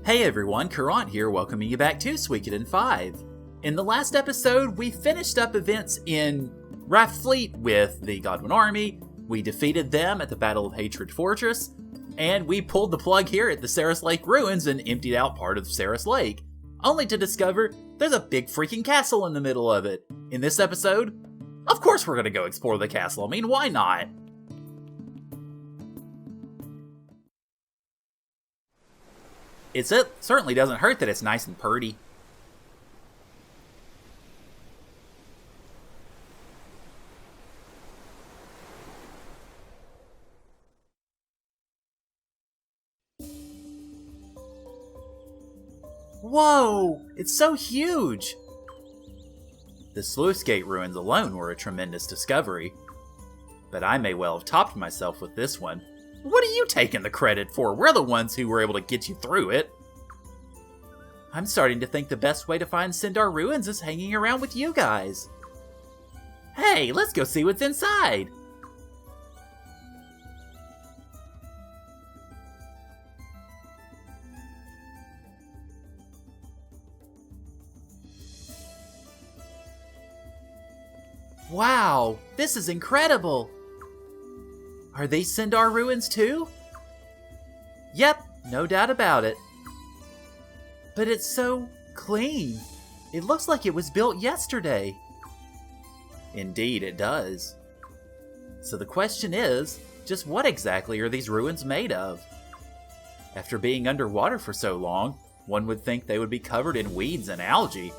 Hey everyone, Caront here, welcoming you back to Suikoden 5. In the last episode, we finished up events in Raft Fleet with the Godwin army, we defeated them at the Battle of Hatred Fortress, and we pulled the plug here at the Saris Lake ruins and emptied out part of Saris Lake, only to discover there's a big freaking castle in the middle of it. In this episode, of course we're gonna go explore the castle, I mean, why not? It certainly doesn't hurt that it's nice and purty. Whoa! It's so huge! The Sluice Gate ruins alone were a tremendous discovery. But I may well have topped myself with this one. What are you taking the credit for? We're the ones who were able to get you through it. I'm starting to think the best way to find Sindar ruins is hanging around with you guys. Hey, let's go see what's inside. Wow, this is incredible. Are these Sindar ruins too? Yep, no doubt about it. But it's so clean. It looks like it was built yesterday. Indeed, it does. So the question is, just what exactly are these ruins made of? After being underwater for so long, one would think they would be covered in weeds and algae.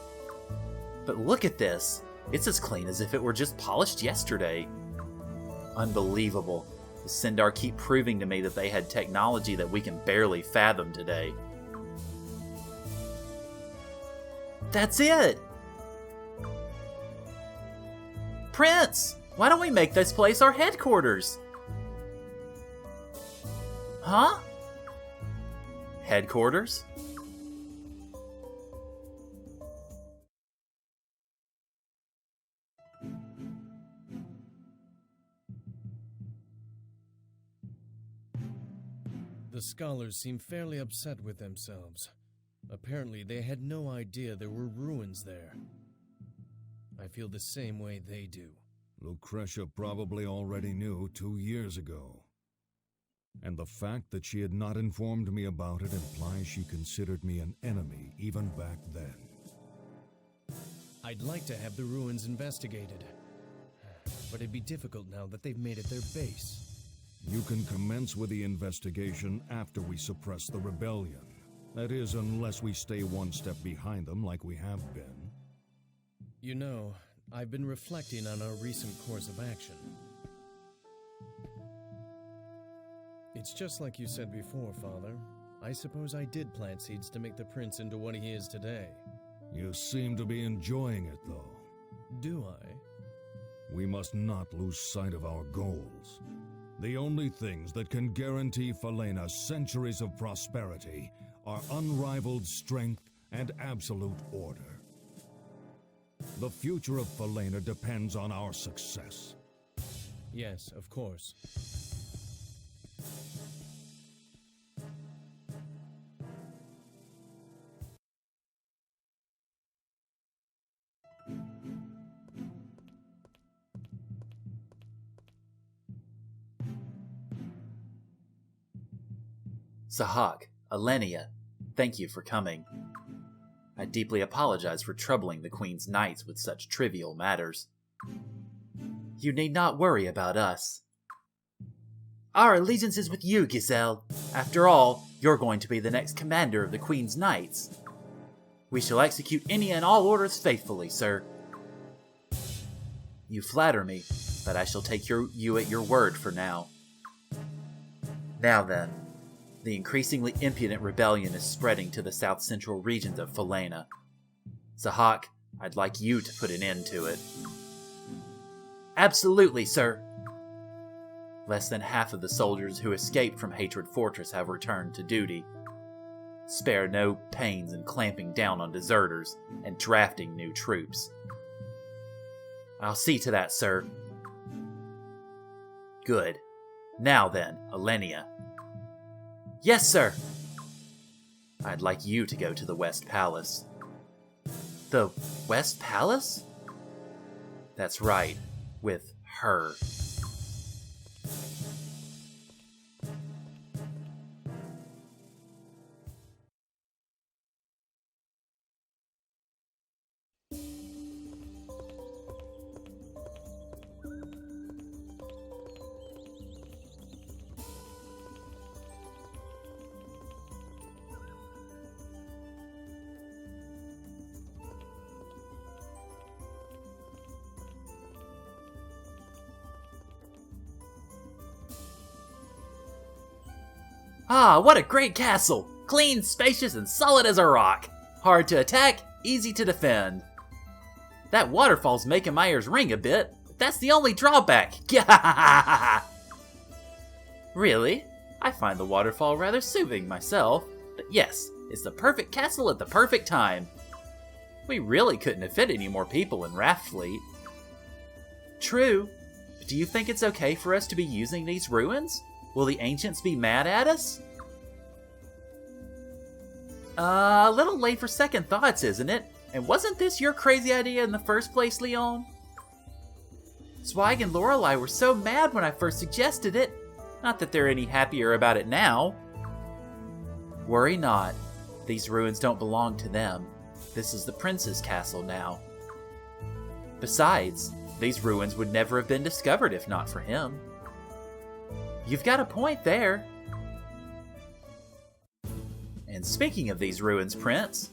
But look at this. It's as clean as if it were just polished yesterday. Unbelievable. The Sindar keep proving to me that they had technology that we can barely fathom today. That's it! Prince! Why don't we make this place our headquarters? Huh? Headquarters? The scholars seem fairly upset with themselves. Apparently, they had no idea there were ruins there. I feel the same way they do. Lucretia probably already knew 2 years ago. And the fact that she had not informed me about it implies she considered me an enemy even back then. I'd like to have the ruins investigated. But it'd be difficult now that they've made it their base. You can commence with the investigation after we suppress the rebellion. That is, unless we stay one step behind them like we have been. You know, I've been reflecting on our recent course of action. It's just like you said before, Father. I suppose I did plant seeds to make the prince into what he is today. You seem to be enjoying it, though. Do I? We must not lose sight of our goals. The only things that can guarantee Falena centuries of prosperity are unrivaled strength and absolute order. The future of Falena depends on our success. Yes, of course. Sahak, Alenia, thank you for coming. I deeply apologize for troubling the Queen's Knights with such trivial matters. You need not worry about us. Our allegiance is with you, Giselle. After all, you're going to be the next commander of the Queen's Knights. We shall execute any and all orders faithfully, sir. You flatter me, but I shall take you at your word for now. Now then. The increasingly impudent rebellion is spreading to the south-central regions of Falena. Sahak, I'd like you to put an end to it. Absolutely, sir. Less than half of the soldiers who escaped from Hatred Fortress have returned to duty. Spare no pains in clamping down on deserters and drafting new troops. I'll see to that, sir. Good. Now then, Alenia. Yes, sir. I I'd like you to go to the West Palace. The West Palace? That's right, with her. Ah, what a great castle! Clean, spacious, and solid as a rock. Hard to attack, easy to defend. That waterfall's making my ears ring a bit, but that's the only drawback. Really? I find the waterfall rather soothing myself, but yes, it's the perfect castle at the perfect time. We really couldn't have fit any more people in Raftfleet. True, but do you think it's okay for us to be using these ruins? Will the ancients be mad at us? A little late for second thoughts, isn't it? And wasn't this your crazy idea in the first place, Leon? Swag and Lorelei were so mad when I first suggested it. Not that they're any happier about it now. Worry not. These ruins don't belong to them. This is the prince's castle now. Besides, these ruins would never have been discovered if not for him. You've got a point there. And speaking of these ruins, Prince,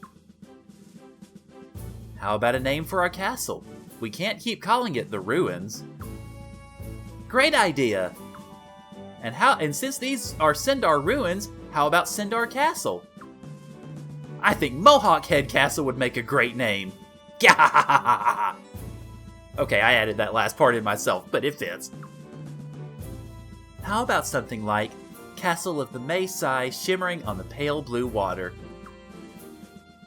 how about a name for our castle? We can't keep calling it the Ruins. Great idea! And since these are Sindar Ruins, how about Sindar Castle? I think Mohawk Head Castle would make a great name. Okay, I added that last part in myself, but it fits. How about something like Castle of the Maysai shimmering on the pale blue water?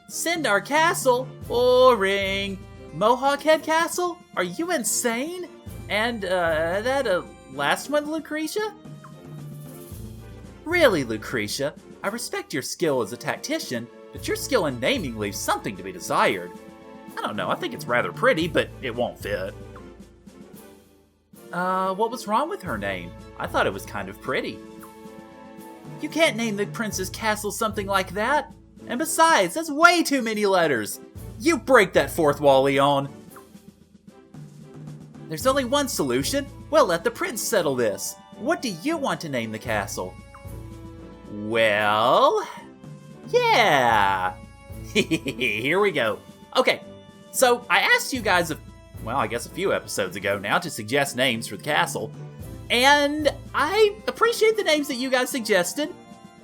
Sindar Castle? Boring. Mohawk Head Castle? Are you insane? And, that last one, Lucretia? Really, Lucretia? I respect your skill as a tactician, but your skill in naming leaves something to be desired. I don't know, I think it's rather pretty, but it won't fit. What was wrong with her name? I thought it was kind of pretty. You can't name the prince's castle something like that. And besides, that's way too many letters. You break that fourth wall, Leon. There's only one solution. We'll let the prince settle this. What do you want to name the castle? Well, yeah. Here we go. Okay, so I asked you guys I guess a few episodes ago now to suggest names for the castle. And I appreciate the names that you guys suggested.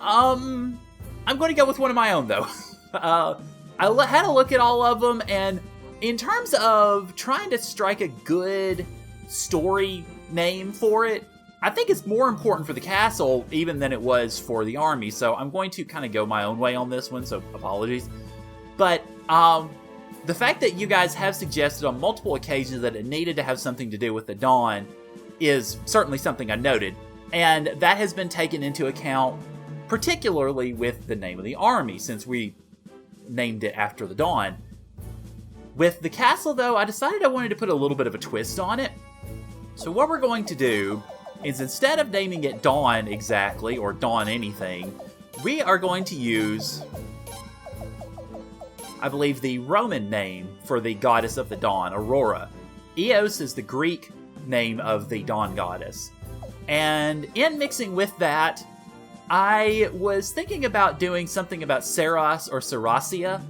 I'm going to go with one of my own, though. I had a look at all of them, and in terms of trying to strike a good story name for it, I think it's more important for the castle even than it was for the army, so I'm going to kind of go my own way on this one, so apologies. But, the fact that you guys have suggested on multiple occasions that it needed to have something to do with the Dawn is certainly something I noted, and that has been taken into account, particularly with the name of the army, since we named it after the Dawn. With the castle, though, I decided I wanted to put a little bit of a twist on it. So what we're going to do is, instead of naming it Dawn exactly, or Dawn anything, we are going to use, I believe, the Roman name for the goddess of the dawn, Aurora. Eos is the Greek name of the dawn goddess. And in mixing with that, I was thinking about doing something about Saros or Sarasia,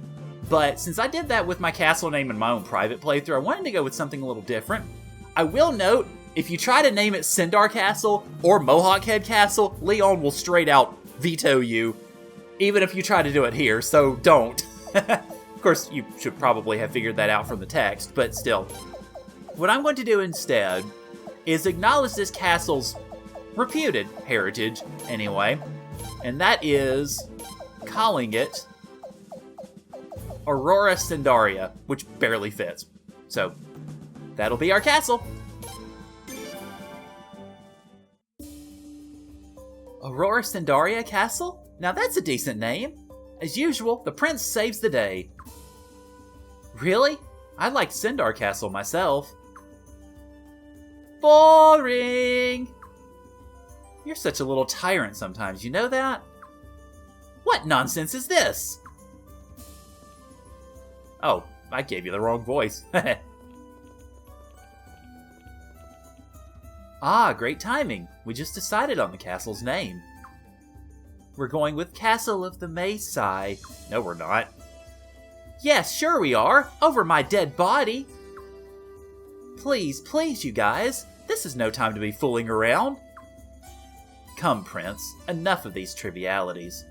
but since I did that with my castle name in my own private playthrough, I wanted to go with something a little different. I will note, if you try to name it Sindar Castle or Mohawk Head Castle, Leon will straight out veto you, even if you try to do it here, so don't. Of course, you should probably have figured that out from the text, but still. What I'm going to do instead is acknowledge this castle's reputed heritage, anyway, and that is calling it Aurora Sindaria, which barely fits. So, that'll be our castle. Aurora Sindaria Castle? Now that's a decent name. As usual, the prince saves the day. Really? I liked Sindar Castle myself. Boring! You're such a little tyrant sometimes, you know that? What nonsense is this? Oh, I gave you the wrong voice. Ah, great timing. We just decided on the castle's name. We're going with Castle of the Maysai. No, we're not. Yes, sure we are. Over my dead body. Please, please, you guys. This is no time to be fooling around. Come, Prince. Enough of these trivialities.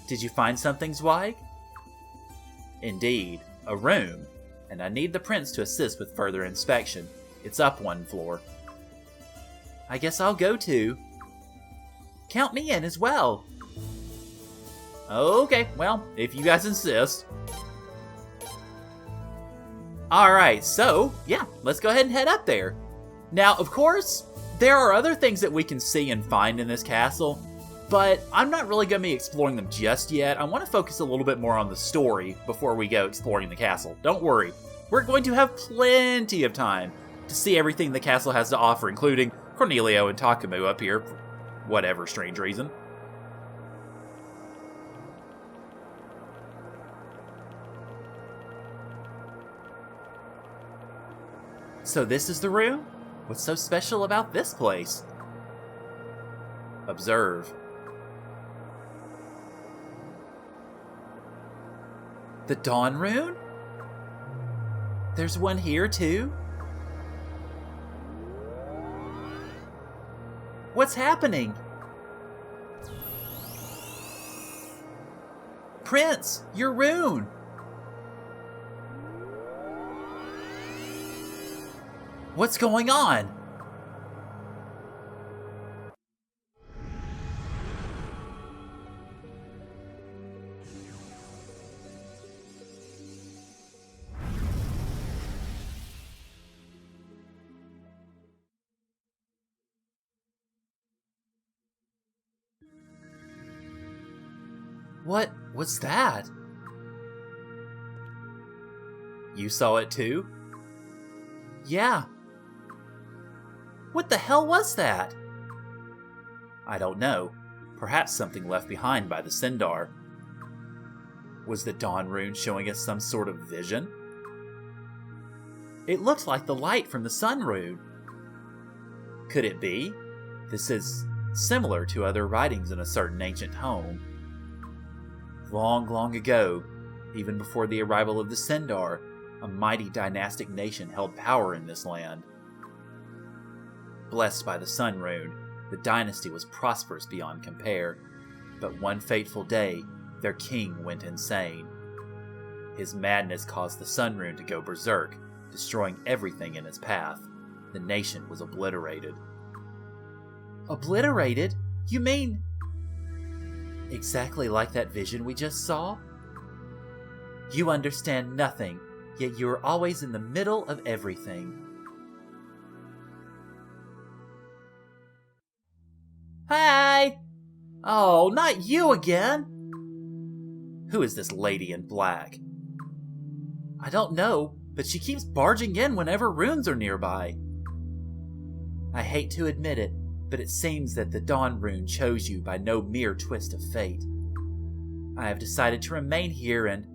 Did you find something, Zweig? Indeed, a room. And I need the prince to assist with further inspection. It's up one floor. I guess I'll go too. Count me in as well. Okay, well, if you guys insist. Alright, so, yeah, let's go ahead and head up there. Now, of course, there are other things that we can see and find in this castle, but I'm not really going to be exploring them just yet. I want to focus a little bit more on the story before we go exploring the castle. Don't worry, we're going to have plenty of time to see everything the castle has to offer, including Cornelio and Takamu up here for whatever strange reason. So this is the room? What's so special about this place? Observe. The Dawn Rune? There's one here too? What's happening? Prince, your rune! What's going on? What was that? You saw it too? Yeah. What the hell was that? I don't know. Perhaps something left behind by the Sindar. Was the Dawn Rune showing us some sort of vision? It looked like the light from the Sun Rune. Could it be? This is similar to other writings in a certain ancient home. Long, long ago, even before the arrival of the Sindar, a mighty dynastic nation held power in this land. Blessed by the Sun Rune, the dynasty was prosperous beyond compare, but one fateful day, their king went insane. His madness caused the Sun Rune to go berserk, destroying everything in its path. The nation was obliterated. Obliterated? You mean... exactly like that vision we just saw? You understand nothing, yet you are always in the middle of everything. Hi! Oh, not you again! Who is this lady in black? I don't know, but she keeps barging in whenever runes are nearby. I hate to admit it, but it seems that the Dawn Rune chose you by no mere twist of fate. I have decided to remain here and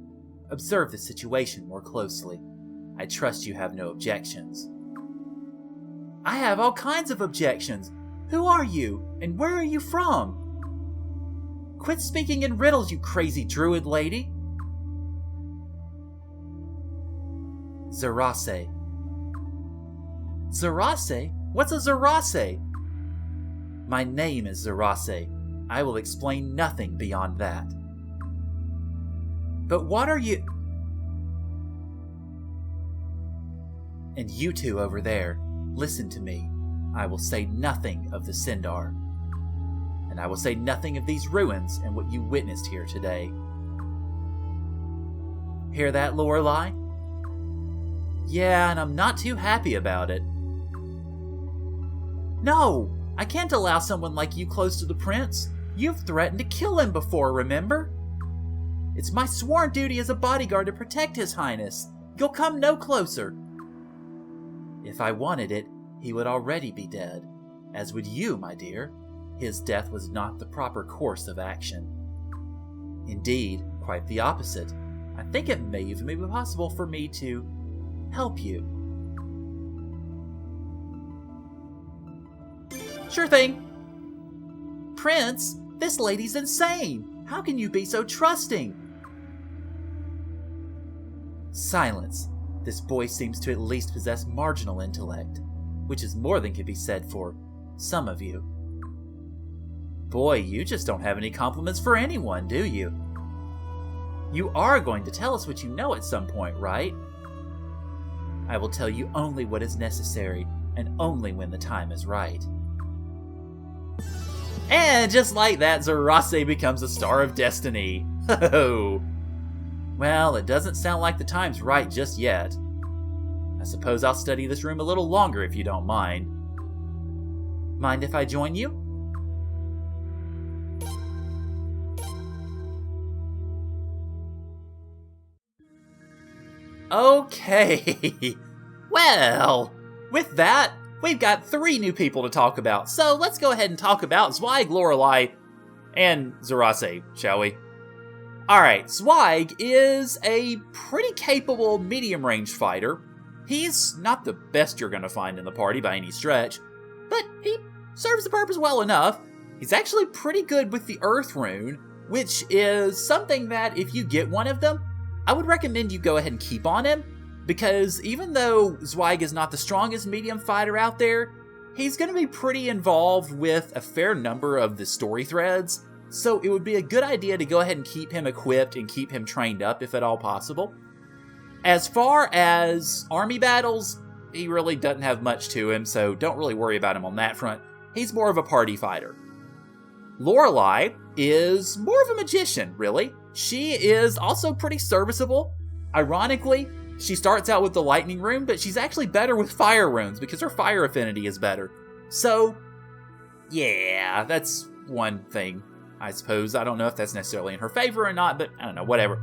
observe the situation more closely. I trust you have no objections. I have all kinds of objections. Who are you, and where are you from? Quit speaking in riddles, you crazy druid lady. Zarase. Zarase? What's a Zarase? My name is Zarase. I will explain nothing beyond that. But what are you... And you two over there, listen to me. I will say nothing of the Sindar. And I will say nothing of these ruins and what you witnessed here today. Hear that, Lorelei? Yeah, and I'm not too happy about it. No! I can't allow someone like you close to the prince. You've threatened to kill him before, remember? It's my sworn duty as a bodyguard to protect His Highness. You'll come no closer. If I wanted it, he would already be dead. As would you, my dear. His death was not the proper course of action. Indeed, quite the opposite. I think it may even be possible for me to help you. Sure thing. Prince, this lady's insane. How can you be so trusting? Silence. This boy seems to at least possess marginal intellect, which is more than could be said for some of you. Boy, you just don't have any compliments for anyone, do you? You are going to tell us what you know at some point, right? I will tell you only what is necessary, and only when the time is right. And just like that, Zerase becomes a Star of Destiny. Ho! Well, it doesn't sound like the time's right just yet. I suppose I'll study this room a little longer if you don't mind. Mind if I join you? Okay. Well, with that, we've got 3 new people to talk about, so let's go ahead and talk about Zweig, Lorelei, and Zerase, shall we? Alright, Zweig is a pretty capable medium-range fighter. He's not the best you're going to find in the party by any stretch, but he serves the purpose well enough. He's actually pretty good with the Earth Rune, which is something that if you get one of them, I would recommend you go ahead and keep on him, because even though Zweig is not the strongest medium fighter out there, he's going to be pretty involved with a fair number of the story threads, so it would be a good idea to go ahead and keep him equipped and keep him trained up if at all possible. As far as army battles, he really doesn't have much to him, so don't really worry about him on that front. He's more of a party fighter. Lorelei is more of a magician, really. She is also pretty serviceable. Ironically, she starts out with the lightning rune, but she's actually better with fire runes because her fire affinity is better. So, yeah, that's one thing, I suppose. I don't know if that's necessarily in her favor or not, but I don't know, whatever.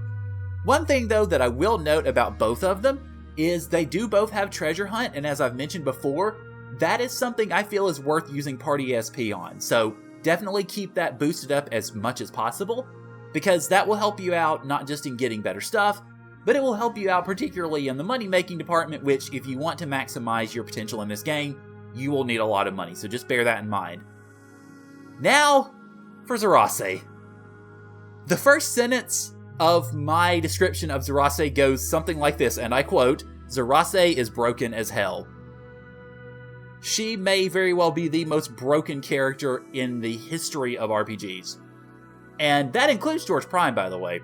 One thing, though, that I will note about both of them is they do both have treasure hunt, and as I've mentioned before, that is something I feel is worth using party SP on. So definitely keep that boosted up as much as possible, because that will help you out not just in getting better stuff, but it will help you out particularly in the money-making department, which if you want to maximize your potential in this game, you will need a lot of money, so just bear that in mind. Now, for Zerase. The first sentence of my description of Zerase goes something like this, and I quote, "Zerase is broken as hell." She may very well be the most broken character in the history of RPGs. And that includes George Prime, by the way.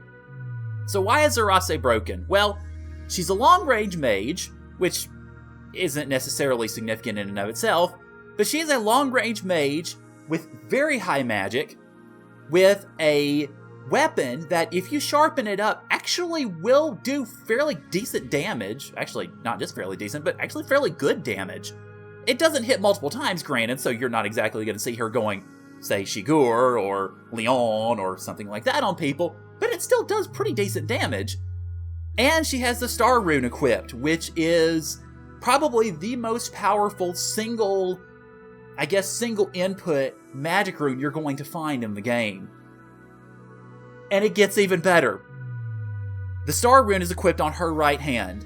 So why is Zerase broken? Well, she's a long-range mage, which isn't necessarily significant in and of itself, but she is a long-range mage with very high magic, with a weapon that, if you sharpen it up, actually will do fairly decent damage. Actually, not just fairly decent, but actually fairly good damage. It doesn't hit multiple times, granted, so you're not exactly going to see her going, say, Shigur or Leon or something like that on people, but it still does pretty decent damage. And she has the Star Rune equipped, which is probably the most powerful single input magic rune you're going to find in the game. And it gets even better. The Star Rune is equipped on her right hand.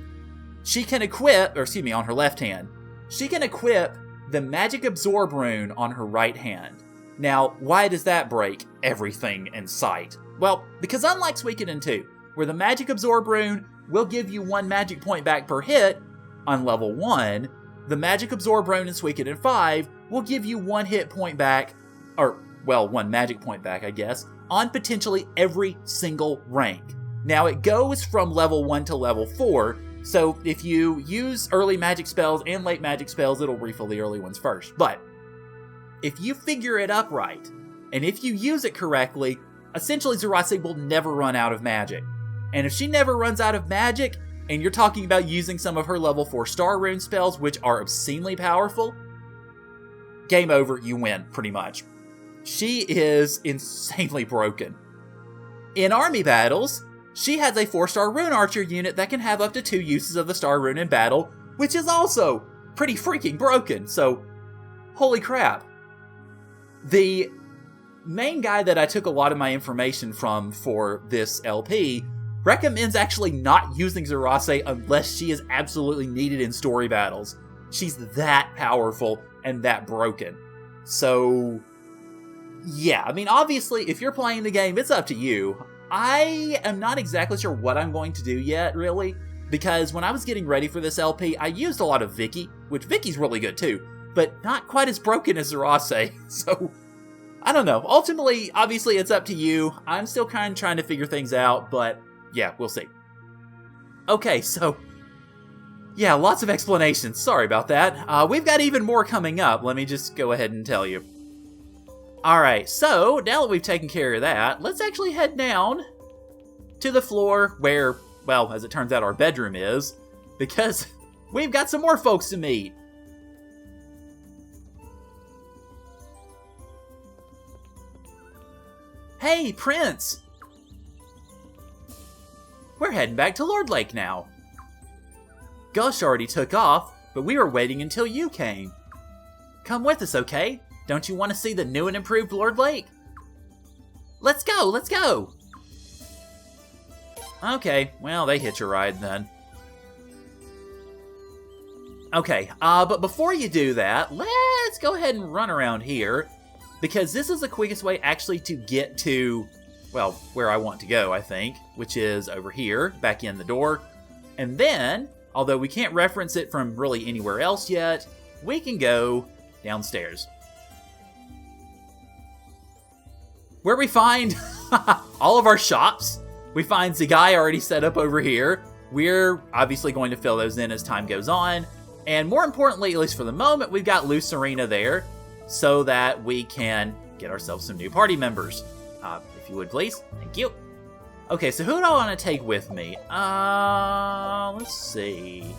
She can on her left hand. She can equip the Magic Absorb rune on her right hand. Now, why does that break everything in sight? Well, because unlike Suikoden 2, where the Magic Absorb rune will give you 1 magic point back per hit on level 1, the Magic Absorb rune in Suikoden 5 will give you 1 hit point back, 1 magic point back, I guess, on potentially every single rank. Now, it goes from level 1 to level 4, so if you use early magic spells and late magic spells, it'll refill the early ones first. But if you figure it up right, and if you use it correctly, essentially Zerase will never run out of magic. And if she never runs out of magic, and you're talking about using some of her level 4 Star Rune spells, which are obscenely powerful, game over, you win, pretty much. She is insanely broken. In army battles, she has a 4-star rune archer unit that can have up to 2 uses of the star rune in battle, which is also pretty freaking broken, so holy crap. The main guy that I took a lot of my information from for this LP recommends actually not using Zerase unless she is absolutely needed in story battles. She's that powerful and that broken. So, yeah, I mean, obviously, if you're playing the game, it's up to you. I am not exactly sure what I'm going to do yet, really, because when I was getting ready for this LP, I used a lot of Vicky, which Vicky's really good too, but not quite as broken as Zerase, so I don't know. Ultimately, obviously, it's up to you. I'm still kind of trying to figure things out, but yeah, we'll see. Okay, so yeah, lots of explanations. Sorry about that. We've got even more coming up. Let me just go ahead and tell you. Alright, so now that we've taken care of that, let's actually head down to the floor where, well, as it turns out, our bedroom is, because we've got some more folks to meet. Hey, Prince! We're heading back to Lord Lake now. Gush already took off, but we were waiting until you came. Come with us, okay? Don't you want to see the new and improved Lord Lake? Let's go, let's go! Okay, well, they hitch a ride then. Okay, but before you do that, let's go ahead and run around here, because this is the quickest way actually to get to, well, where I want to go, I think, which is over here, back in the door. And then, although we can't reference it from really anywhere else yet, we can go downstairs, where we find all of our shops. We find Zigai already set up over here. We're obviously going to fill those in as time goes on. And more importantly, at least for the moment, we've got Luce Arena there so that we can get ourselves some new party members. If you would, please. Thank you. Okay, so who do I want to take with me? Let's see.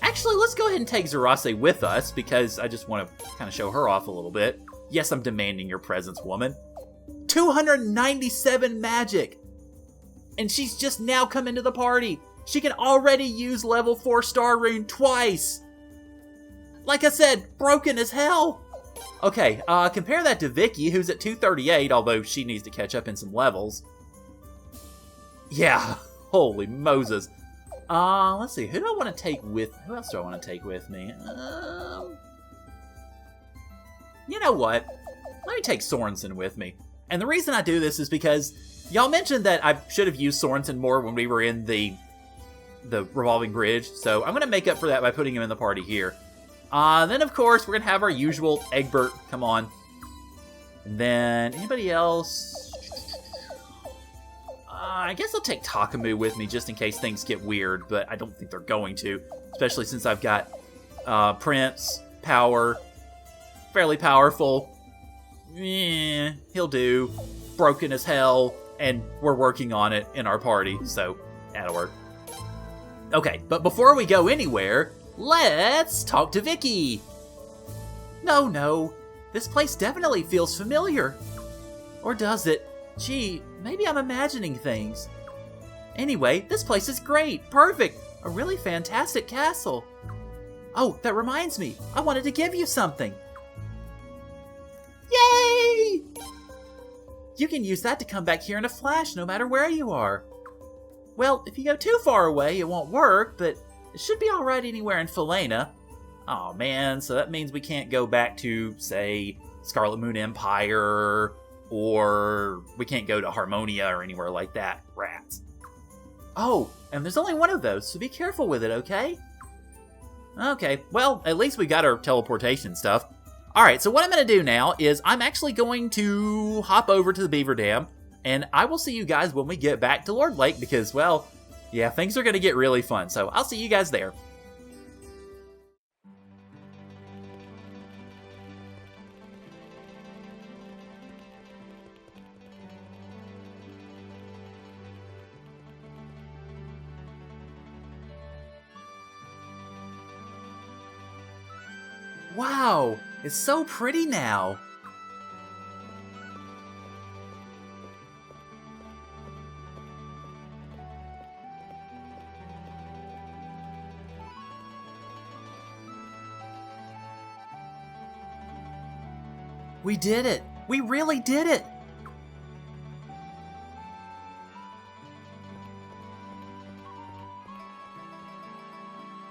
Actually, let's go ahead and take Zerase with us, because I just want to kind of show her off a little bit. Yes, I'm demanding your presence, woman. 297 magic! And she's just now come into the party. She can already use level 4 star rune twice. Like I said, broken as hell. Okay, compare that to Vicky, who's at 238, although she needs to catch up in some levels. Yeah, holy Moses. Let's see, who else do I want to take with me? You know what? Let me take Sorensen with me. And the reason I do this is because y'all mentioned that I should have used Sorensen more when we were in the revolving bridge, so I'm going to make up for that by putting him in the party here. Then, of course, we're going to have our usual Egbert come on. And then, anybody else? I guess I'll take Takamu with me just in case things get weird, but I don't think they're going to. Especially since I've got Prince, Power, fairly powerful. He'll do. Broken as hell, and we're working on it in our party, so that'll work. Okay, but before we go anywhere, let's talk to Vicky. No, this place definitely feels familiar. Or does it? Gee, maybe I'm imagining things. Anyway, this place is great, perfect, a really fantastic castle. Oh, that reminds me, I wanted to give you something. Yay! You can use that to come back here in a flash, no matter where you are. Well, if you go too far away, it won't work, but it should be alright anywhere in Falena. Aw, man, so that means we can't go back to, say, Scarlet Moon Empire, or we can't go to Harmonia or anywhere like that. Rats. Oh, and there's only one of those, so be careful with it, okay? Okay, well, at least we got our teleportation stuff. Alright, so what I'm going to do now is I'm actually going to hop over to the Beaver Dam, and I will see you guys when we get back to Lord Lake because, well, yeah, things are going to get really fun, so I'll see you guys there. Wow, it's so pretty now. We did it! We really did it!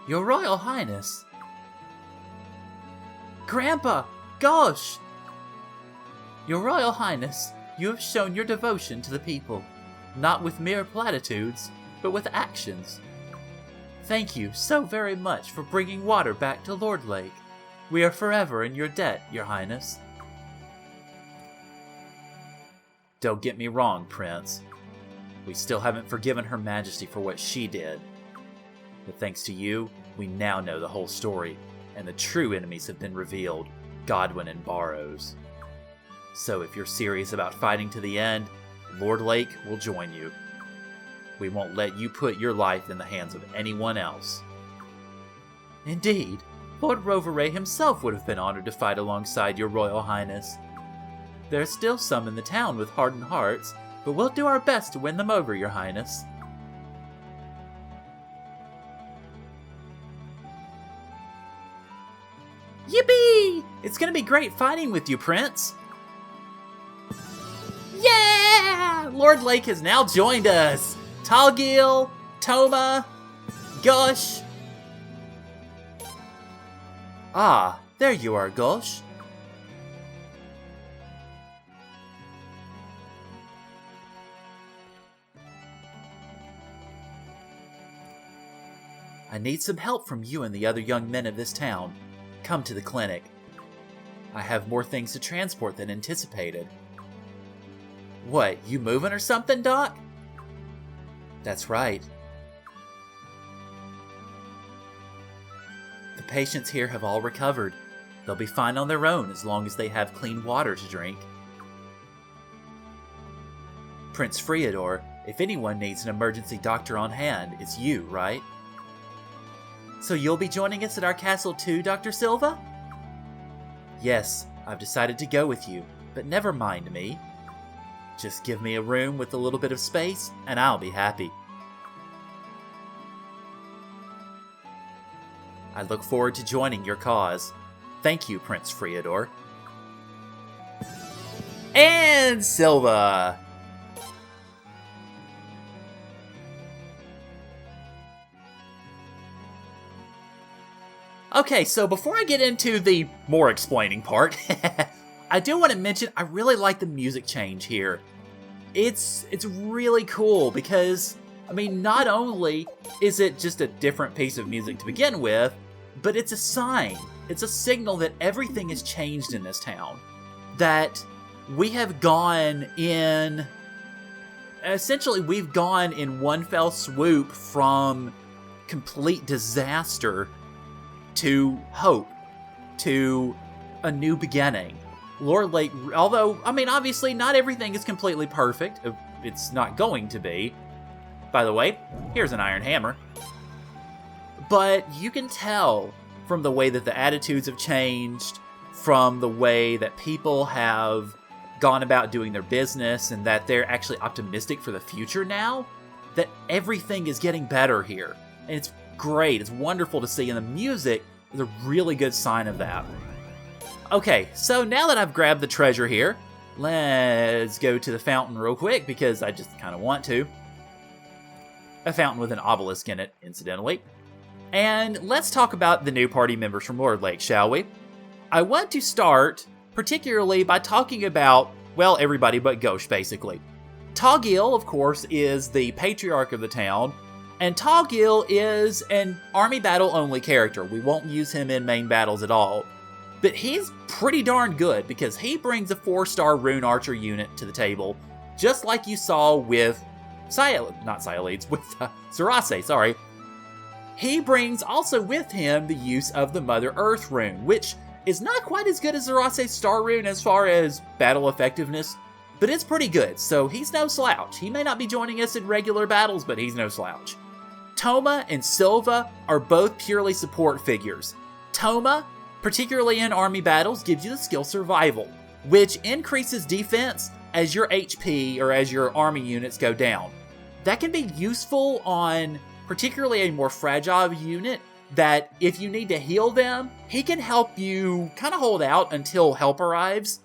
Your Royal Highness. Grandpa! Gosh! Your Royal Highness, you have shown your devotion to the people, not with mere platitudes, but with actions. Thank you so very much for bringing water back to Lord Lake. We are forever in your debt, Your Highness. Don't get me wrong, Prince. We still haven't forgiven Her Majesty for what she did. But thanks to you, we now know the whole story, and the true enemies have been revealed, Godwin and Barrows. So if you're serious about fighting to the end, Lord Lake will join you. We won't let you put your life in the hands of anyone else. Indeed, Lord Roveray himself would have been honored to fight alongside your Royal Highness. There are still some in the town with hardened hearts, but we'll do our best to win them over, Your Highness. Yippee! It's gonna be great fighting with you, Prince! Yeah! Lord Lake has now joined us! Talgil, Toma, Gush. Ah, there you are, Gush. I need some help from you and the other young men of this town. Come to the clinic. I have more things to transport than anticipated. What, you moving or something, Doc? That's right. The patients here have all recovered. They'll be fine on their own as long as they have clean water to drink. Prince Friador, if anyone needs an emergency doctor on hand, it's you, right? So you'll be joining us at our castle too, Dr. Silva? Yes, I've decided to go with you, but never mind me. Just give me a room with a little bit of space, and I'll be happy. I look forward to joining your cause. Thank you, Prince Friador. And Silva! Okay, so before I get into the more explaining part, I do want to mention I really like the music change here. It's really cool because, I mean, not only is it just a different piece of music to begin with, but it's a sign. It's a signal that everything has changed in this town. That we have gone in... Essentially, we've gone in one fell swoop from complete disaster to hope, to a new beginning. Lord Lake, although, I mean, obviously not everything is completely perfect. It's not going to be. By the way, here's an iron hammer. But you can tell from the way that the attitudes have changed, from the way that people have gone about doing their business, and that they're actually optimistic for the future now, that everything is getting better here. And it's great. It's wonderful to see, and the music is a really good sign of that. Okay, so now that I've grabbed the treasure here, let's go to the fountain real quick, because I just kind of want to. A fountain with an obelisk in it, incidentally. And let's talk about the new party members from Lord Lake, shall we? I want to start particularly by talking about, well, everybody but Ghosh, basically. Talgil, of course, is the patriarch of the town, and Talgil is an army battle-only character. We won't use him in main battles at all. But he's pretty darn good, because he brings a 4-star rune archer unit to the table, just like you saw with Zerase, sorry. He brings also with him the use of the Mother Earth rune, which is not quite as good as Zerase's star rune as far as battle effectiveness, but it's pretty good, so he's no slouch. He may not be joining us in regular battles, but he's no slouch. Toma and Silva are both purely support figures. Toma, particularly in army battles, gives you the skill Survival, which increases defense as your HP or as your army units go down. That can be useful on particularly a more fragile unit that if you need to heal them, he can help you kind of hold out until help arrives.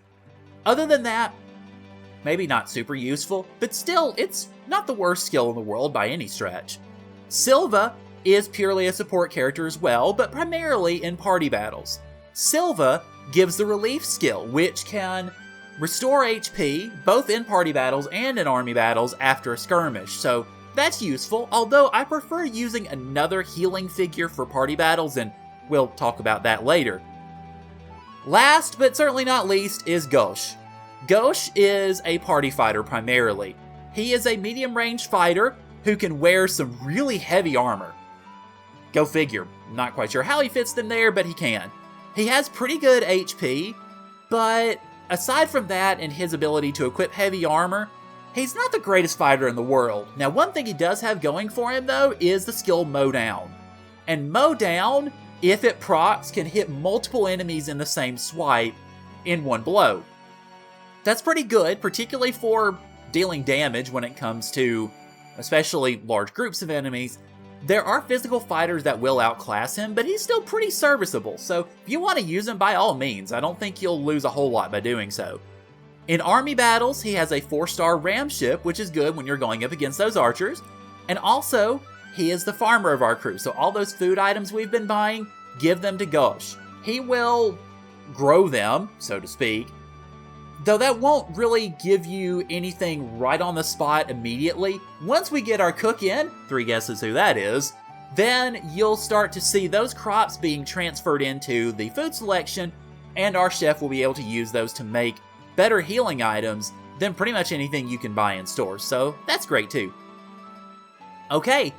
Other than that, maybe not super useful, but still, it's not the worst skill in the world by any stretch. Silva is purely a support character as well, but primarily in party battles. Silva gives the relief skill, which can restore HP both in party battles and in army battles after a skirmish, so that's useful, although I prefer using another healing figure for party battles, and we'll talk about that later. Last, but certainly not least, is Gauche. Gauche is a party fighter primarily. He is a medium-range fighter who can wear some really heavy armor. Go figure. I'm not quite sure how he fits them there, but he can. He has pretty good HP, but aside from that and his ability to equip heavy armor, he's not the greatest fighter in the world. Now, one thing he does have going for him, though, is the skill Mow Down. And Mow Down, if it procs, can hit multiple enemies in the same swipe in one blow. That's pretty good, particularly for dealing damage when it comes to especially large groups of enemies. There are physical fighters that will outclass him, but he's still pretty serviceable, so if you want to use him, by all means. I don't think you'll lose a whole lot by doing so. In army battles, he has a 4-star ram ship, which is good when you're going up against those archers, and also, he is the farmer of our crew, so all those food items we've been buying, give them to Gauche. He will grow them, so to speak, though that won't really give you anything right on the spot immediately. Once we get our cook in, 3 guesses who that is, then you'll start to see those crops being transferred into the food selection, and our chef will be able to use those to make better healing items than pretty much anything you can buy in stores, so that's great too. Okay,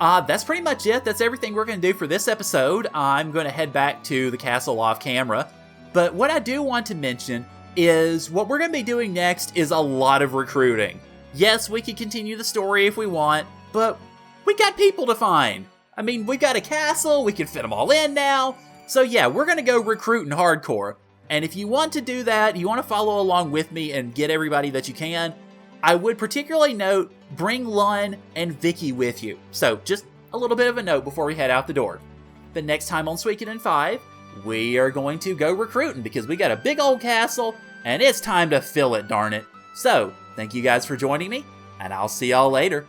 that's pretty much it. That's everything we're going to do for this episode. I'm going to head back to the castle off camera, but what I do want to mention is what we're going to be doing next is a lot of recruiting. Yes, we can continue the story if we want, but we got people to find. I mean, we got a castle, we can fit them all in now. So yeah, we're going to go recruiting hardcore. And if you want to do that, you want to follow along with me and get everybody that you can, I would particularly note, bring Lun and Vicky with you. So just a little bit of a note before we head out the door. The next time on Suikoden 5, we are going to go recruiting because we got a big old castle and it's time to fill it, darn it. So, thank you guys for joining me, and I'll see y'all later.